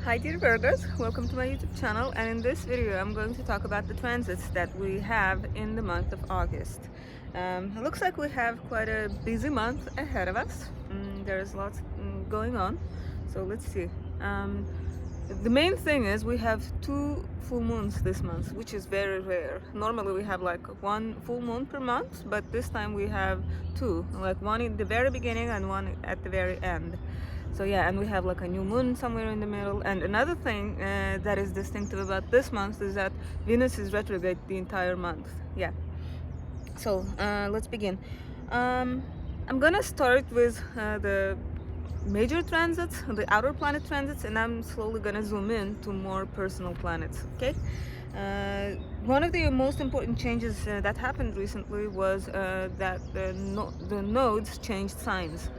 Hi dear Virgos, welcome to my YouTube channel, and in this video I'm going to talk about the transits that we have in the month of August. It looks like we have quite a busy month ahead of us. There's lots going on, so let's see. Um, the main thing is we have two full moons this month, which is very rare. Normally we have like one full moon per month, but this time we have two, like one in the very beginning and one at the very end. So yeah, and we have like a new moon somewhere in the middle. And another thing that is distinctive about this month is that Venus is retrograde the entire month. Yeah. So let's begin. I'm gonna start with the major transits, the outer planet transits, and I'm slowly gonna zoom in to more personal planets. Okay. One of the most important changes that happened recently was that the nodes changed signs.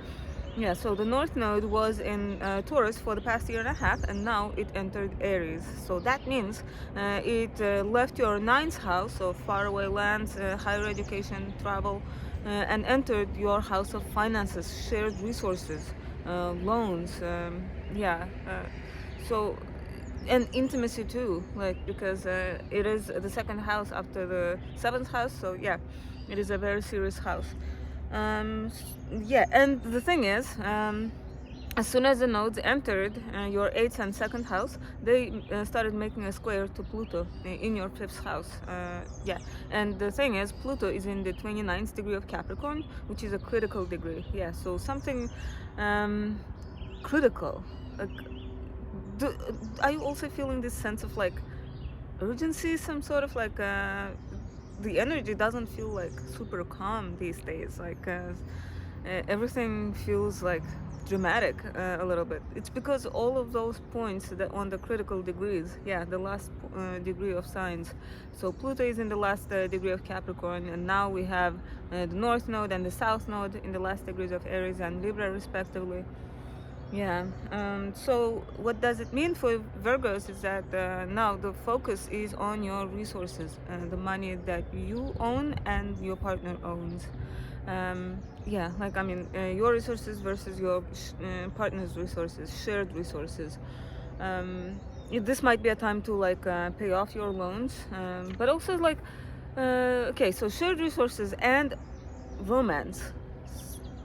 Yeah, so the North Node was in Taurus for the past year and a half, and now it entered Aries. So that means it left your ninth house of faraway lands, higher education, travel, and entered your house of finances, shared resources, loans. Yeah, so and intimacy too, like because it is the second house after the seventh house. So yeah, it is a very serious house. um, yeah, and the thing is, as soon as the nodes entered your eighth and second house, they started making a square to Pluto in your fifth house. Yeah, and the thing is, Pluto is in the 29th degree of Capricorn, which is a critical degree. Yeah, so something critical. Like, do, are you also feeling this sense of like urgency, some sort of like the energy doesn't feel like super calm these days, like everything feels like dramatic a little bit. It's because all of those points that on the critical degrees, yeah, the last degree of signs. So Pluto is in the last degree of Capricorn, and now we have the North Node and the South Node in the last degrees of Aries and Libra respectively. Yeah, so what does it mean for Virgos is that now the focus is on your resources, the money that you own and your partner owns. Yeah, like I mean, your resources versus your partner's resources, shared resources. This might be a time to like pay off your loans, but also like, okay, so shared resources and romance,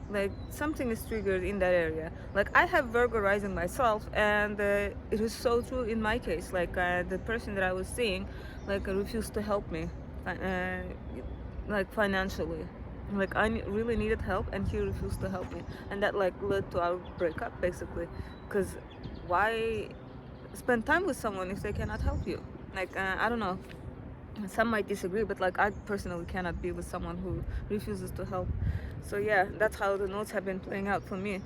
like something is triggered in that area. Like I have Virgo rising myself, and it is so true in my case. Like the person that I was seeing like refused to help me, like financially. Like I really needed help, and he refused to help me, and that like led to our breakup basically. Because why spend time with someone if they cannot help you? Like I don't know, some might disagree, but like I personally cannot be with someone who refuses to help. So yeah, that's how the notes have been playing out for me.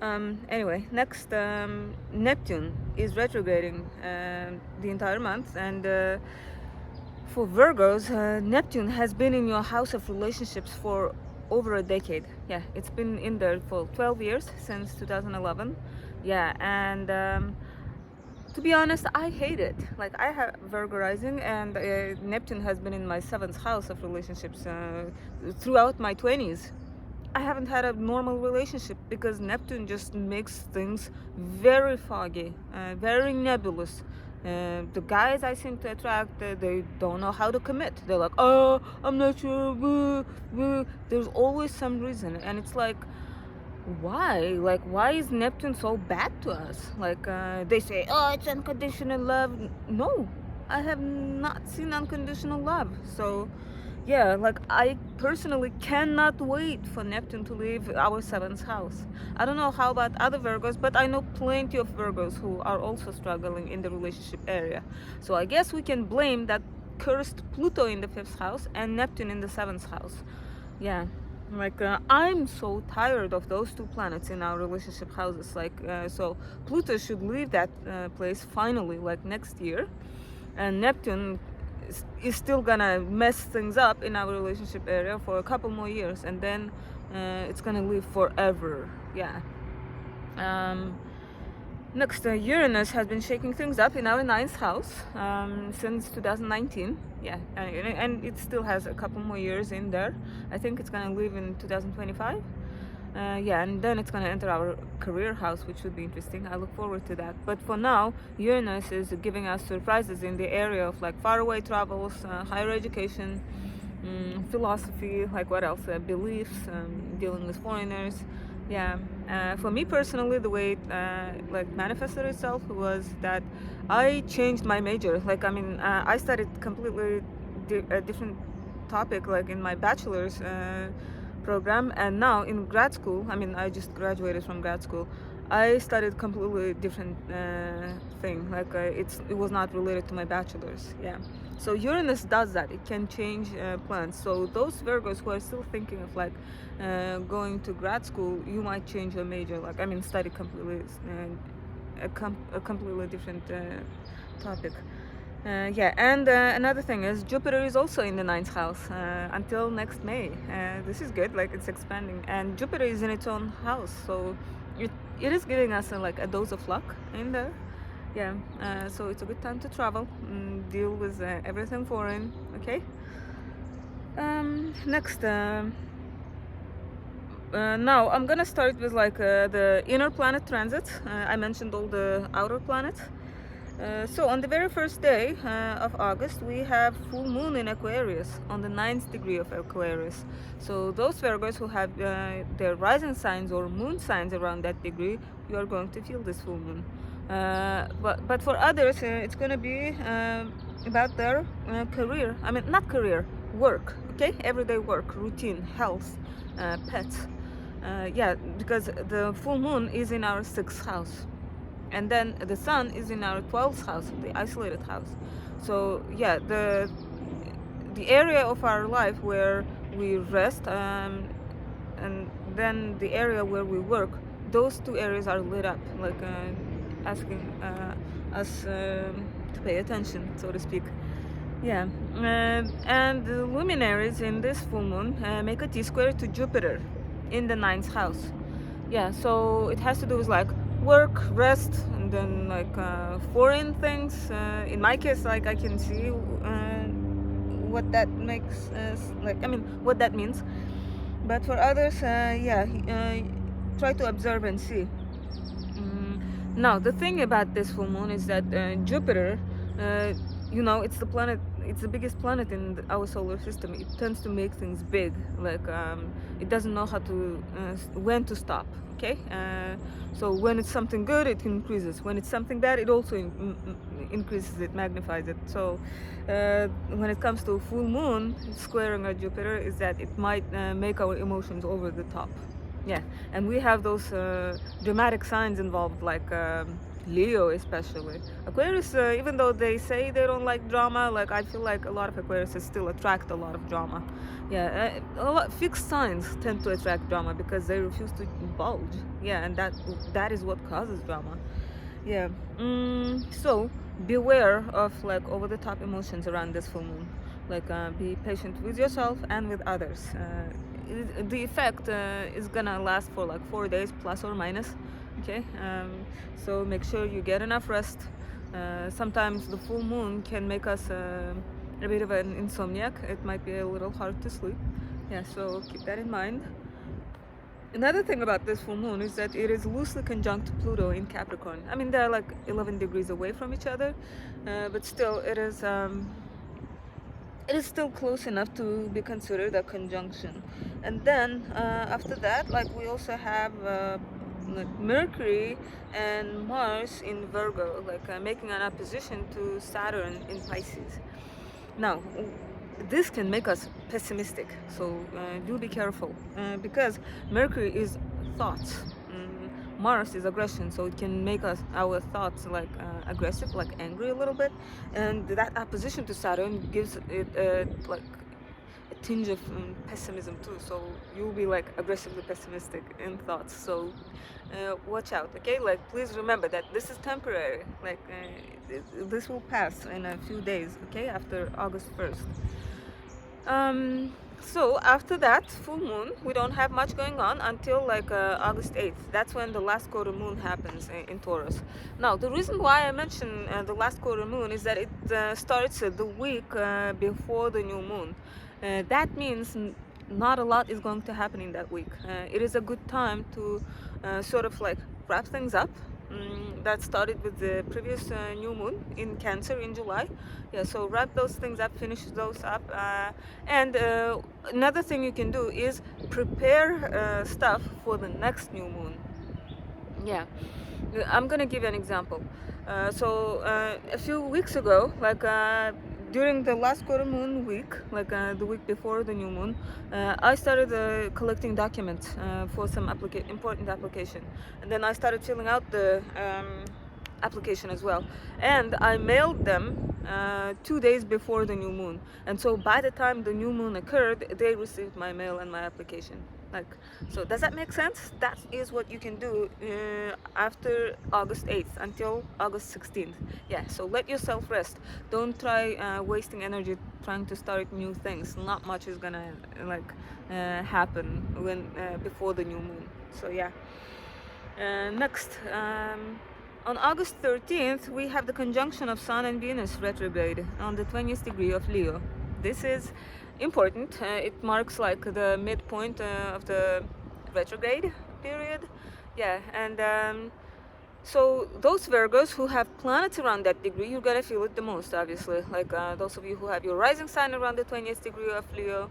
Anyway, next, Neptune is retrograding the entire month, and for Virgos, Neptune has been in your house of relationships for over a decade. Yeah, it's been in there for 12 years, since 2011. Yeah, and to be honest, I hate it. Like I have Virgo rising, and Neptune has been in my seventh house of relationships throughout my 20s. I haven't had a normal relationship because Neptune just makes things very foggy, very nebulous. The guys I seem to attract, they don't know how to commit. They're like, oh, I'm not sure. There's always some reason, and it's like, why? Like, why is Neptune so bad to us? Like, they say, oh, it's unconditional love. No, I have not seen unconditional love. So, yeah, like, I personally cannot wait for Neptune to leave our seventh house. I don't know how about other Virgos, but I know plenty of Virgos who are also struggling in the relationship area. So, I guess we can blame that cursed Pluto in the fifth house and Neptune in the seventh house. Yeah, like I'm so tired of those two planets in our relationship houses. Like so Pluto should leave that place finally, like next year, and Neptune is still gonna mess things up in our relationship area for a couple more years, and then it's gonna live forever. Yeah. Next, Uranus has been shaking things up in our ninth house since 2019. Yeah, and it still has a couple more years in there. I think it's gonna leave in 2025. Yeah, and then it's gonna enter our career house, which would be interesting. I look forward to that. But for now, Uranus is giving us surprises in the area of like faraway travels, higher education, philosophy, like what else? Beliefs, dealing with foreigners. Yeah. For me personally, the way it like manifested itself was that I changed my major. Like I studied completely a different topic, like in my bachelor's program, and now in grad school. I just graduated from grad school. I studied completely different thing. Like it was not related to my bachelor's. Yeah. So Uranus does that. It can change plans. So those Virgos who are still thinking of like going to grad school, you might change your major. Like study completely a completely different topic. Yeah, and another thing is Jupiter is also in the ninth house until next May. This is good, like it's expanding, and Jupiter is in its own house, so it is giving us like a dose of luck in there. Yeah, so it's a good time to travel, deal with everything foreign. Okay. Next. Now I'm gonna start with like the inner planet transit. I mentioned all the outer planets. So on the very first day of August, we have full moon in Aquarius on the ninth degree of Aquarius. So those Virgos who have their rising signs or moon signs around that degree, you are going to feel this full moon. But for others, it's going to be about their career. Not career, work. Okay, everyday work, routine, health, pets. Yeah, because the full moon is in our sixth house, and then the sun is in our 12th house, the isolated house. So yeah, the area of our life where we rest, and then the area where we work, those two areas are lit up, like asking us to pay attention, so to speak. Yeah, and the luminaries in this full moon make a T-square to Jupiter in the ninth house. Yeah, so it has to do with like work, rest, and then like foreign things. In my case, like I can see what that makes, what that means. But for others, yeah, try to observe and see. Now, the thing about this full moon is that Jupiter, it's the planet, it's the biggest planet in our solar system. It tends to make things big. Like, it doesn't know how to, when to stop. Okay? So when it's something good, it increases. When it's something bad, it also increases it, magnifies it. So when it comes to full moon squaring a Jupiter, is that it might make our emotions over the top. Yeah, and we have those dramatic signs involved, like Leo especially. Aquarius, even though they say they don't like drama, like I feel like a lot of Aquariuses still attract a lot of drama. Yeah, fixed signs tend to attract drama because they refuse to bulge. Yeah, and that is what causes drama. Yeah. So beware of like over the top emotions around this full moon. Like be patient with yourself and with others. The effect is gonna last for like 4 days plus or minus. Okay. So make sure you get enough rest. Sometimes the full moon can make us a bit of an insomniac. It might be a little hard to sleep. Yeah. So keep that in mind. Another thing about this full moon is that it is loosely conjunct Pluto in Capricorn. They're like 11 degrees away from each other, but still it is still close enough to be considered a conjunction. And then after that, like we also have like Mercury and Mars in Virgo, like making an opposition to Saturn in Pisces. Now, this can make us pessimistic, so do be careful because Mercury is thoughts. Mars is aggression, so it can make our thoughts like aggressive, like angry a little bit, and that opposition to Saturn gives it like a tinge of pessimism too. So you'll be like aggressively pessimistic in thoughts. So watch out, okay? Like please remember that this is temporary. Like this will pass in a few days, okay? After August 1st. So after that full moon, we don't have much going on until like August 8th. That's when the last quarter moon happens in Taurus. Now, the reason why I mention the last quarter moon is that it starts the week before the new moon. That means not a lot is going to happen in that week. It is a good time to sort of like wrap things up. That started with the previous new moon in Cancer in July. Yeah, so wrap those things up, finish those up. And another thing you can do is prepare stuff for the next new moon. Yeah, I'm gonna give you an example. A few weeks ago, like during the last quarter moon week, like the week before the new moon, I started collecting documents for some important application, and then I started filling out the application as well, and I mailed them 2 days before the new moon, and so by the time the new moon occurred, they received my mail and my application. Like, so does that make sense? That is what you can do after August 8th until August 16th. Yeah, so let yourself rest. Don't try wasting energy trying to start new things. Not much is gonna happen when before the new moon. So yeah. Next, on August 13th, we have the conjunction of Sun and Venus retrograde on the 20th degree of Leo. This is important. It marks like the midpoint of the retrograde period. Yeah, and so those Virgos who have planets around that degree, you're gonna feel it the most, obviously. Like those of you who have your rising sign around the 20th degree of Leo,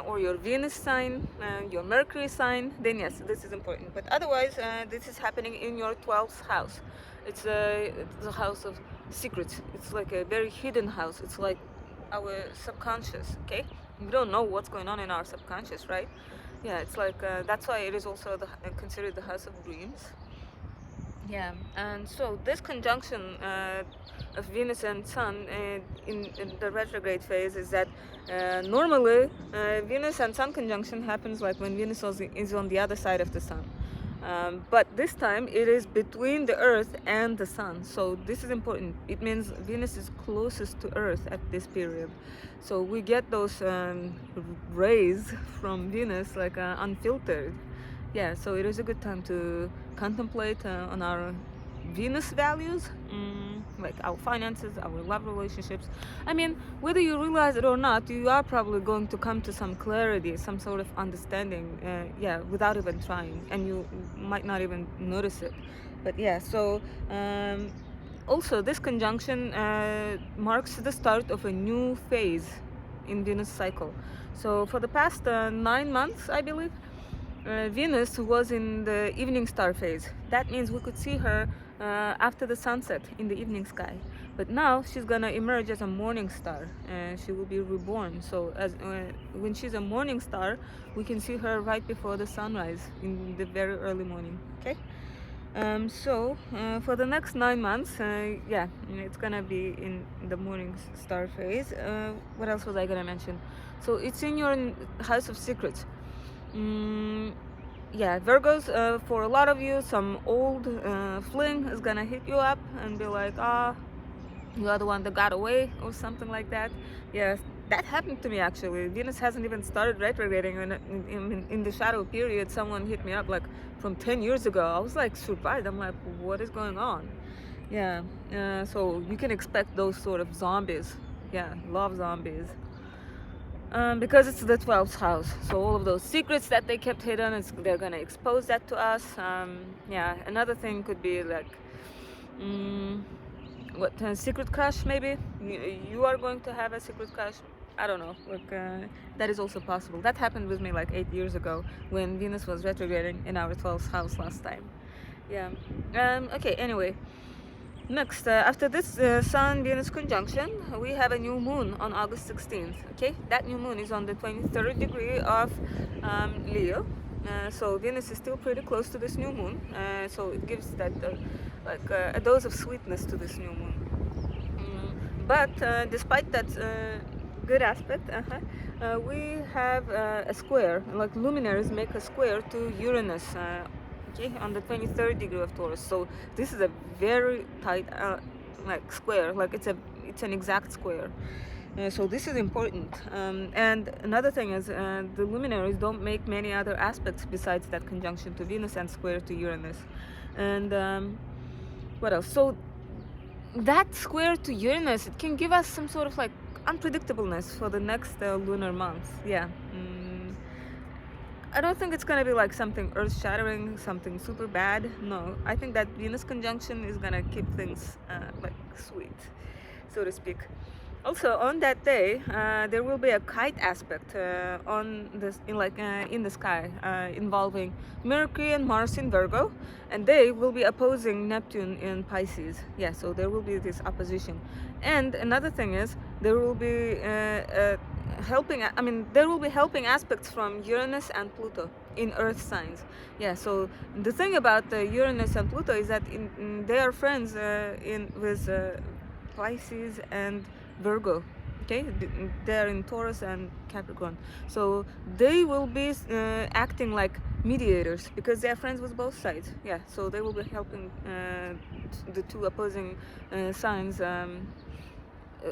or your Venus sign, your Mercury sign, then yes, this is important. But otherwise, this is happening in your 12th house. It's a house of secrets. It's like a very hidden house. It's like our subconscious, okay? We don't know what's going on in our subconscious, right? Yeah, it's like that's why it is also considered the house of dreams. Yeah, and so this conjunction of Venus and Sun in the retrograde phase is that normally Venus and Sun conjunction happens like when Venus is on the other side of the Sun. But this time it is between the Earth and the Sun. So this is important. It means Venus is closest to Earth at this period. So we get those rays from Venus like unfiltered. Yeah, so it is a good time to contemplate on our Venus values, like our finances, our love relationships. I mean, whether you realize it or not, you are probably going to come to some clarity, some sort of understanding, yeah, without even trying, and you might not even notice it. But yeah, so also this conjunction marks the start of a new phase in Venus cycle. So for the past 9 months, I believe, Venus was in the evening star phase. That means we could see her after the sunset in the evening sky. But now she's gonna emerge as a morning star. She will be reborn. So when she's a morning star, we can see her right before the sunrise in the very early morning. Okay. So for the next 9 months, yeah, it's gonna be in the morning star phase. What else was I gonna mention? So it's in your house of secrets. Yeah, Virgos, for a lot of you, some old fling is gonna hit you up and be like, you are the one that got away or something like that. Yes, that happened to me actually. Venus hasn't even started retrograding, and in the shadow period, someone hit me up like from 10 years ago. I was like surprised. I'm like, what is going on? Yeah, so you can expect those sort of zombies. Yeah, love zombies. Because it's the 12th house, so all of those secrets that they kept hidden, they're gonna expose that to us. Yeah, another thing could be like, what secret crush? Maybe you are going to have a secret crush. I don't know. Like that is also possible. That happened with me like 8 years ago when Venus was retrograding in our 12th house last time. Yeah. Okay. Anyway. Next, after this Sun-Venus conjunction, we have a new moon on August 16th. Okay, that new moon is on the 23rd degree of Leo. So Venus is still pretty close to this new moon. So it gives that like a dose of sweetness to this new moon. But despite that good aspect, we have a square. Like luminaries make a square to Uranus. Okay, on the 23rd degree of Taurus. So this is a very tight like square, like it's an exact square. So this is important. And another thing is the luminaries don't make many other aspects besides that conjunction to Venus and square to Uranus. And what else? So that square to Uranus, it can give us some sort of like unpredictableness for the next lunar month. Yeah. I don't think it's gonna be like something earth-shattering, something super bad. No, I think that Venus conjunction is gonna keep things like sweet, so to speak. Also, on that day, there will be a kite aspect on this in the sky involving Mercury and Mars in Virgo, and they will be opposing Neptune in Pisces. Yeah, so there will be this opposition. And another thing is there will be helping. I mean, there will be helping aspects from Uranus and Pluto in Earth signs. Yeah, so the thing about Uranus and Pluto is that they are friends in with Pisces and Virgo. Okay, they're in Taurus and Capricorn, so they will be acting like mediators because they're friends with both sides. Yeah, so they will be helping the two opposing signs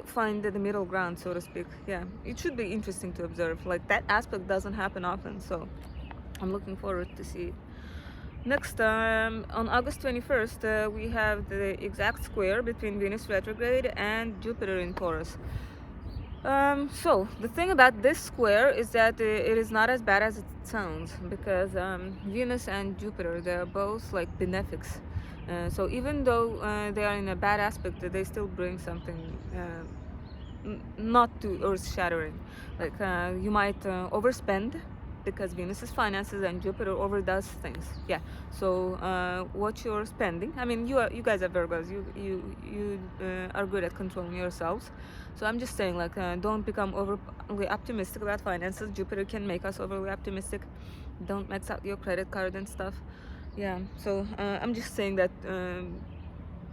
find the middle ground, so to speak. Yeah, it should be interesting to observe. Like that aspect doesn't happen often, so I'm looking forward to see it. Next, on August 21st, we have the exact square between Venus retrograde and Jupiter in Taurus. So the thing about this square is that it is not as bad as it sounds, because Venus and Jupiter, they are both like benefics. So even though they are in a bad aspect, they still bring something not too earth-shattering. Like you might overspend, because Venus is finances and Jupiter overdoes things. Yeah. So what you're spending. I mean, you guys are Virgos. You are good at controlling yourselves. So I'm just saying, like, don't become overly optimistic about finances. Jupiter can make us overly optimistic. Don't max out your credit card and stuff. Yeah. So I'm just saying that.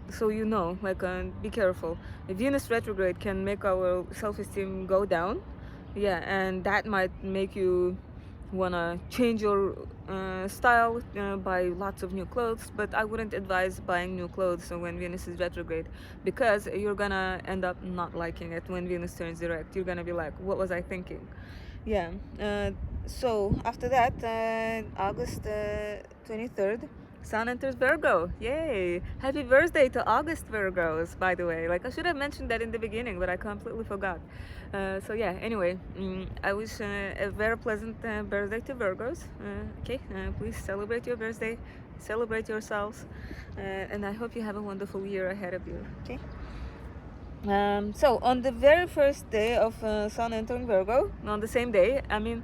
So you know, like, be careful. Venus retrograde can make our self-esteem go down. Yeah, and that might make you wanna change your style, buy lots of new clothes, but I wouldn't advise buying new clothes when Venus is retrograde, because you're gonna end up not liking it when Venus turns direct. You're gonna be like, what was I thinking? Yeah. So after that, August 23rd, Sun enters Virgo. Yay! Happy birthday to August Virgos, by the way. Like, I should have mentioned that in the beginning, but I completely forgot. So yeah, anyway, I wish a very pleasant birthday to Virgos. Okay, please celebrate your birthday, celebrate yourselves, and I hope you have a wonderful year ahead of you. Okay. So on the very first day of Sun entering Virgo, on the same day, I mean,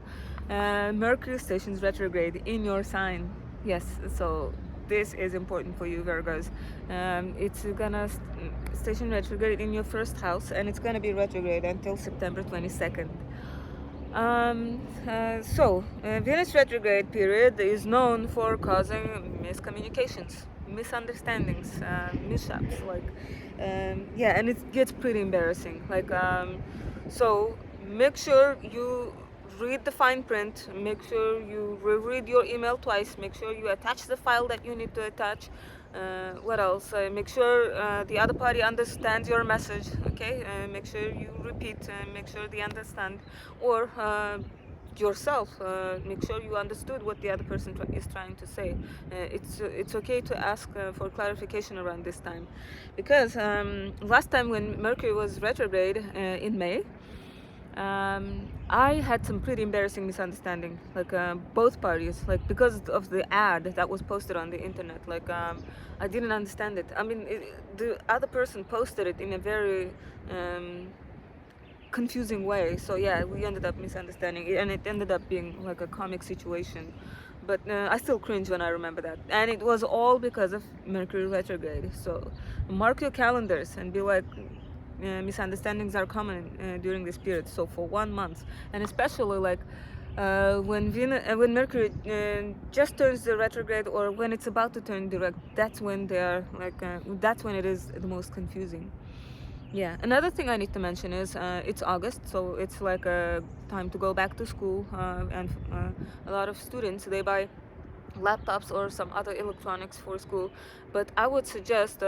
Mercury stations retrograde in your sign. Yes, so this is important for you, Virgos. It's gonna station retrograde in your first house, and it's gonna be retrograde until September 22nd. Venus retrograde period is known for causing miscommunications, misunderstandings, mishaps. Like, yeah, and it gets pretty embarrassing. Like, so make sure you read the fine print. Make sure you reread your email twice. Make sure you attach the file that you need to attach. What else? Make sure the other party understands your message. Okay. Make sure you repeat. Make sure they understand, or yourself. Make sure you understood what the other person is trying to say. It's okay to ask for clarification around this time, because last time when Mercury was retrograde in May, I had some pretty embarrassing misunderstanding, like both parties, like because of the ad that was posted on the internet. Like, I didn't understand it. I mean, the other person posted it in a very confusing way. So yeah, we ended up misunderstanding it, and it ended up being like a comic situation. But I still cringe when I remember that, and it was all because of Mercury retrograde. So mark your calendars and be like, misunderstandings are common during this period. So for 1 month, and especially like when Mercury just turns the retrograde, or when it's about to turn direct, that's when they are like that's when it is the most confusing. Yeah, another thing I need to mention is it's August, so it's like a time to go back to school, and a lot of students, they buy laptops or some other electronics for school, but I would suggest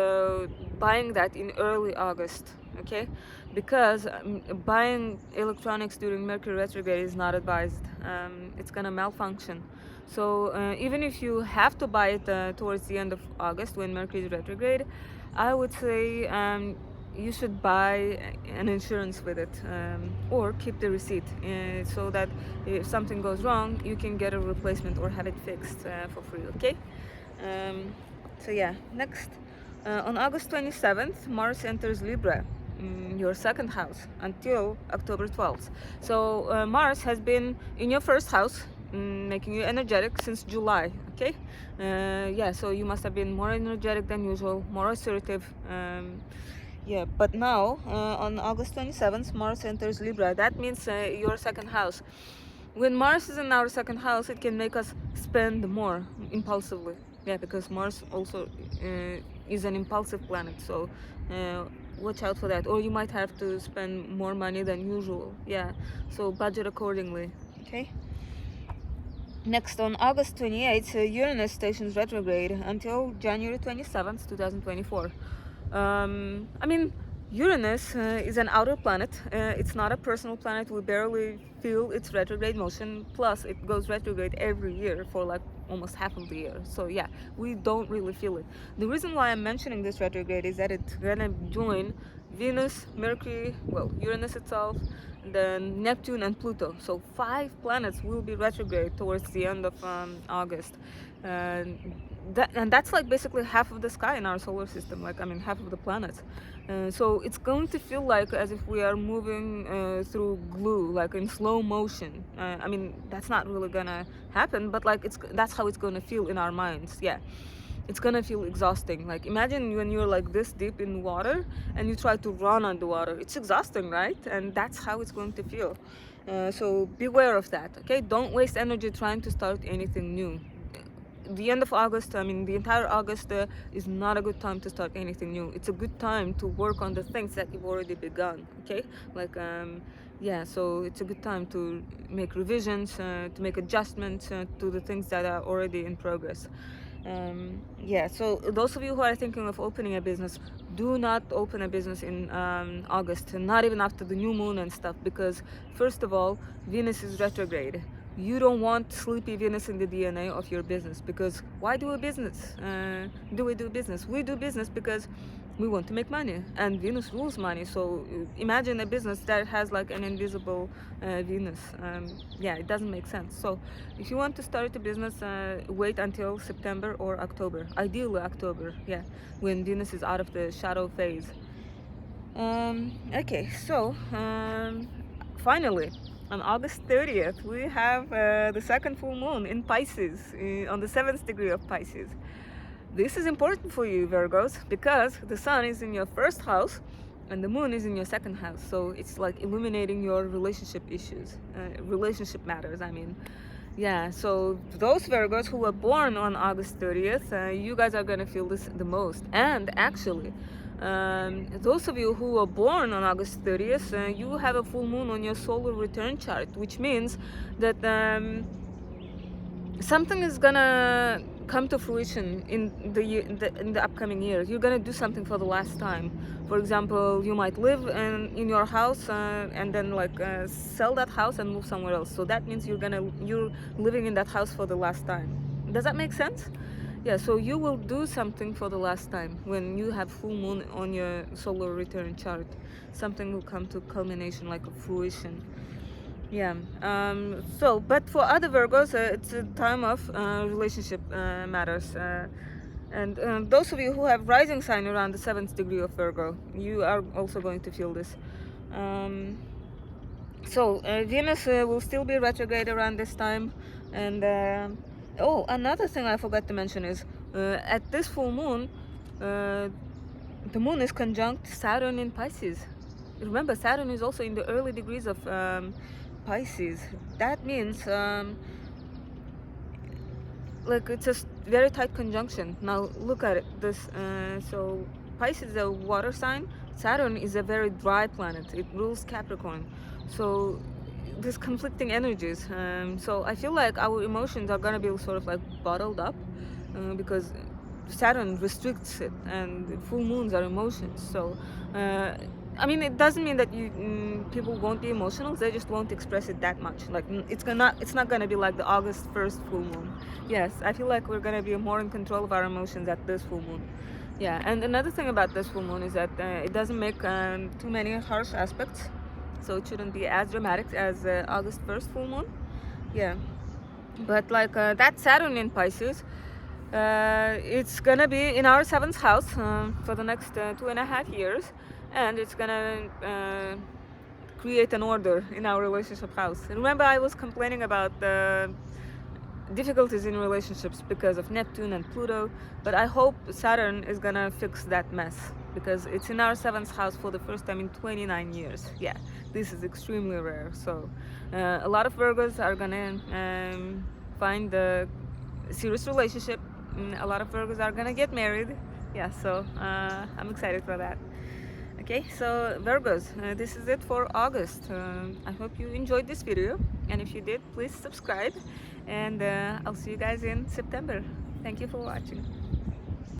buying that in early August. Okay, because buying electronics during Mercury retrograde is not advised. It's gonna malfunction. So even if you have to buy it towards the end of August when Mercury is retrograde, I would say you should buy an insurance with it, or keep the receipt, so that if something goes wrong, you can get a replacement or have it fixed for free. Okay. Um, so yeah, next, on August 27th, Mars enters Libra, your second house, until October 12th. So Mars has been in your first house, making you energetic since July. Okay. Yeah, so you must have been more energetic than usual, more assertive. Yeah, but now, on August 27th, Mars enters Libra. That means your second house. When Mars is in our second house, it can make us spend more impulsively. Yeah, because Mars also is an impulsive planet. So watch out for that. Or you might have to spend more money than usual. Yeah, so budget accordingly. Okay. Next, on August 28th, Uranus stations retrograde until January 27th, 2024. I mean, Uranus is an outer planet. It's not a personal planet. We barely feel its retrograde motion. Plus, it goes retrograde every year for like almost half of the year. So yeah, we don't really feel it. The reason why I'm mentioning this retrograde is that it's gonna join Venus, Mercury, well, Uranus itself, then Neptune and Pluto. So 5 planets will be retrograde towards the end of August. And that's like basically half of the sky in our solar system, like I mean half of the planets. So it's going to feel like as if we are moving through glue, like in slow motion. I mean, that's not really gonna happen, but like that's how it's gonna feel in our minds. Yeah, it's gonna feel exhausting. Like imagine when you're like this deep in water and you try to run underwater. It's exhausting, right? And that's how it's going to feel. So beware of that. Okay, don't waste energy trying to start anything new. The end of August, I mean the entire August, is not a good time to start anything new. It's a good time to work on the things that you've already begun. Okay, like yeah, so it's a good time to make revisions, to make adjustments to the things that are already in progress. Yeah, so those of you who are thinking of opening a business, do not open a business in August, not even after the new moon and stuff, because first of all, Venus is retrograde. You don't want sleepy Venus in the DNA of your business, because why do a business? Do we do business? We do business because we want to make money, and Venus rules money. So imagine a business that has like an invisible Venus. Yeah, it doesn't make sense. So if you want to start a business, wait until September or October, ideally October. Yeah, when Venus is out of the shadow phase. Okay, so finally, on August 30th, we have the second full moon in Pisces, on the 7th degree of Pisces. This is important for you, Virgos, because the sun is in your first house and the moon is in your second house. So it's like illuminating your relationship issues, relationship matters, I mean. Yeah, so those Virgos who were born on August 30th, you guys are going to feel this the most. And actually, those of you who were born on August 30th, you have a full moon on your solar return chart, which means that something is gonna come to fruition in the upcoming years. You're gonna do something for the last time. For example, you might live in your house and then like sell that house and move somewhere else. So that means you're living in that house for the last time. Does that make sense? Yeah, so you will do something for the last time when you have full moon on your solar return chart. Something will come to culmination, like a fruition. Yeah. So, but for other Virgos, it's a time of relationship matters. And those of you who have rising sign around the 7th degree of Virgo, you are also going to feel this. So Venus will still be retrograde around this time. And oh, another thing I forgot to mention is at this full moon, the moon is conjunct Saturn in Pisces. Remember, Saturn is also in the early degrees of Pisces. That means like it's a very tight conjunction. Now look at it. This so Pisces is a water sign. Saturn is a very dry planet. It rules Capricorn. So there's conflicting energies. So I feel like our emotions are gonna be sort of like bottled up because Saturn restricts it, and full moons are emotions. So I mean, it doesn't mean that people won't be emotional. They just won't express it that much. Like it's not gonna be like the August 1st full moon. Yes, I feel like we're gonna be more in control of our emotions at this full moon. Yeah, and another thing about this full moon is that it doesn't make too many harsh aspects, so it shouldn't be as dramatic as August 1st full moon. Yeah, but like that Saturn in Pisces, it's gonna be in our seventh house for the next 2.5 years, and it's gonna create an order in our relationship house. Remember, I was complaining about the difficulties in relationships because of Neptune and Pluto, but I hope Saturn is gonna fix that mess because it's in our seventh house for the first time in 29 years. Yeah, this is extremely rare. So, a lot of Virgos are gonna find a serious relationship. A lot of Virgos are gonna get married. Yeah, so I'm excited for that. Okay, so Virgos, this is it for August. I hope you enjoyed this video, and if you did, please subscribe, and I'll see you guys in September. Thank you for watching.